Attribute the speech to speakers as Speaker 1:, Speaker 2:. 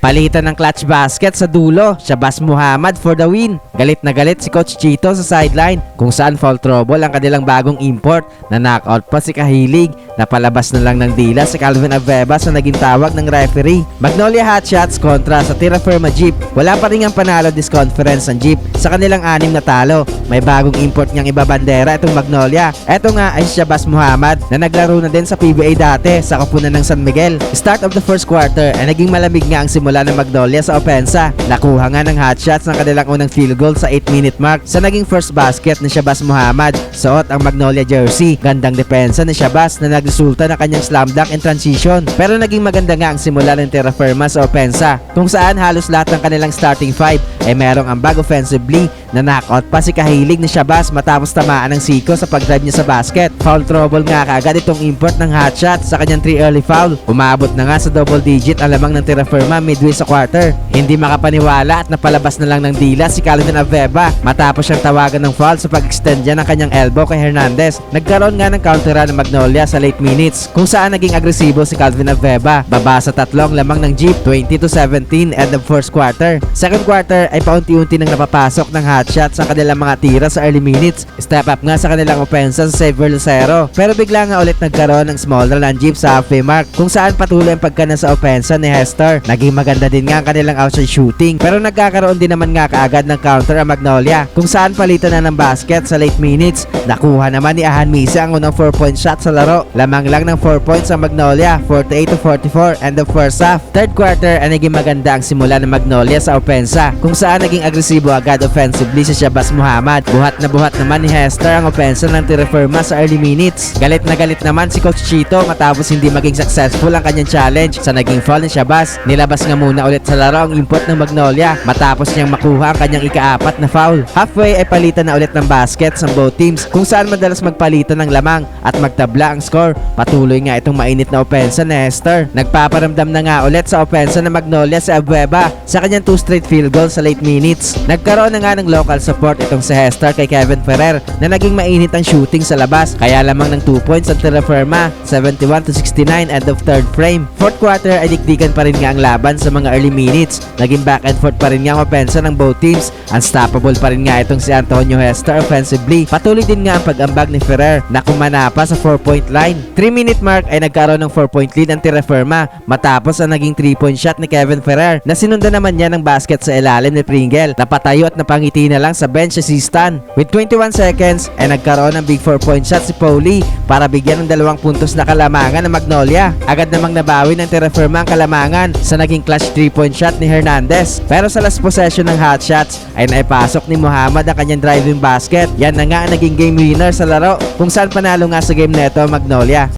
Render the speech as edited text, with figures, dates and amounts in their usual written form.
Speaker 1: Palitan ng clutch basket sa dulo, Shabazz Muhammad for the win. Galit na galit si Coach Chito sa sideline kung saan foul trouble ang kanilang bagong import na knockout pa si Kahilig. Napalabas na lang ng dila si Calvin Aveva sa naging tawag ng referee. Magnolia Hotshots kontra sa Tira Firma Jeep. Wala pa rin ang panalo this conference ang Jeep sa kanilang 6 na talo. May bagong import niyang ibabandera itong Magnolia. Ito nga ay si Shabazz Muhammad na naglaro na din sa PBA dati sa koponan ng San Miguel. Start of the first quarter ay naging malamig nga ang simula ng Magnolia sa opensa. Nakuha nga ng hotshots ng kanilang unang field goal sa 8-minute mark sa naging first basket ni Shabazz Muhammad. Suot ang Magnolia jersey. Gandang depensa ni Shabazz na nagresulta na kanyang slam dunk in transition. Pero naging maganda nga ang simula ng Terra Firma sa opensa kung saan halos lahat ng kanilang starting five ay merong ambag offensively na knockout pa si Kahilig ni Shabazz matapos tamaan ng siko sa pag-drive niya sa basket. Foul trouble nga kaagad itong import ng hotshot sa kanyang 3 early foul. Umabot na nga sa double digit ang lamang ng Terra Firma midway sa quarter. Hindi makapaniwala at napalabas na lang ng dila si Calvin Aveva matapos siyang tawagan ng foul sa pag-extend niya ng kanyang elbow kay Hernandez. Nagkaroon nga ng countera ng Magnolia sa late minutes kung saan naging agresibo si Calvin Aveva. Baba sa tatlong lamang ng Jeep, 20-17 end of first quarter. Second quarter ay paunti-unti nang napapasok ng hotshots sa kanilang mga tira sa early minutes. Step up nga sa kanilang opensa sa Xavier Lucero. Pero bigla nga ulit nagkaroon ng small run ang Jeep sa halfway mark kung saan patuloy ang pagkana sa opensa ni Hester. Naging maganda din nga ang kanilang outside shooting pero nagkakaroon din naman nga kaagad ng counter ang Magnolia kung saan palitan na ng basket sa late minutes. Nakuha naman ni Ahan Misa ang unang 4-point shot sa laro. Lamang lang ng 4 points ang Magnolia, 48-44 end of first half. Third quarter ay naging maganda ang simula ng Magnolia sa opensa kung saan naging agresibo agad offensively si Shabazz Muhammad. Buhat na buhat naman ni Hester ang opensa ng Tira Firma sa early minutes. Galit na galit naman si Coach Chito matapos hindi maging successful ang kanyang challenge sa naging foul ni Shabazz. Nilabas nga muna ulit sa laro ang import ng Magnolia matapos niyang makuha ang kanyang ika-4 na foul. Halfway ay palitan na ulit ng baskets ng both teams kung saan madalas magpalitan ng lamang at magtabla ang score. Patuloy nga itong mainit na opensa ni Hester. Nagpaparamdam na nga ulit sa opensa ng Magnolia si Aveva sa kanyang 2 straight field goals sa late minutes. Nagkaroon na nga ng local support itong si Hester kay Kevin Ferrer na naging mainit ang shooting sa labas kaya lamang ng 2 points ang Terra Firma, 71-69 end of third frame. Fourth quarter ay dikdikan pa rin nga ang laban sa mga early minutes. Naging back and forth pa rin nga ang opensa ng both teams. Unstoppable pa rin nga itong si Antonio Hester offensively. Patuloy din nga ang pag-ambag ni Ferrer na kumana pa sa 4-point line. 3-minute mark ay nagkaroon ng 4-point lead ang Terra Firma matapos ang naging 3-point shot ni Kevin Ferrer na sinundan naman niya ng basket sa ilalim ni Pringle. Napatayo at napangiti na lang sa bench si Stan. With 21 seconds ay nagkaroon ng big 4-point shot si Pauli para bigyan ng 2 puntos na kalamangan ng Magnolia. Agad namang nabawi ng Terra Firma ang kalamangan sa naging clutch 3-point shot ni Hernandez. Pero sa last possession ng hotshots ay naipasok ni Muhammad ang kanyang driving basket. Yan na nga ang naging game winner sa laro kung saan panalo nga sa game neto Magnolia.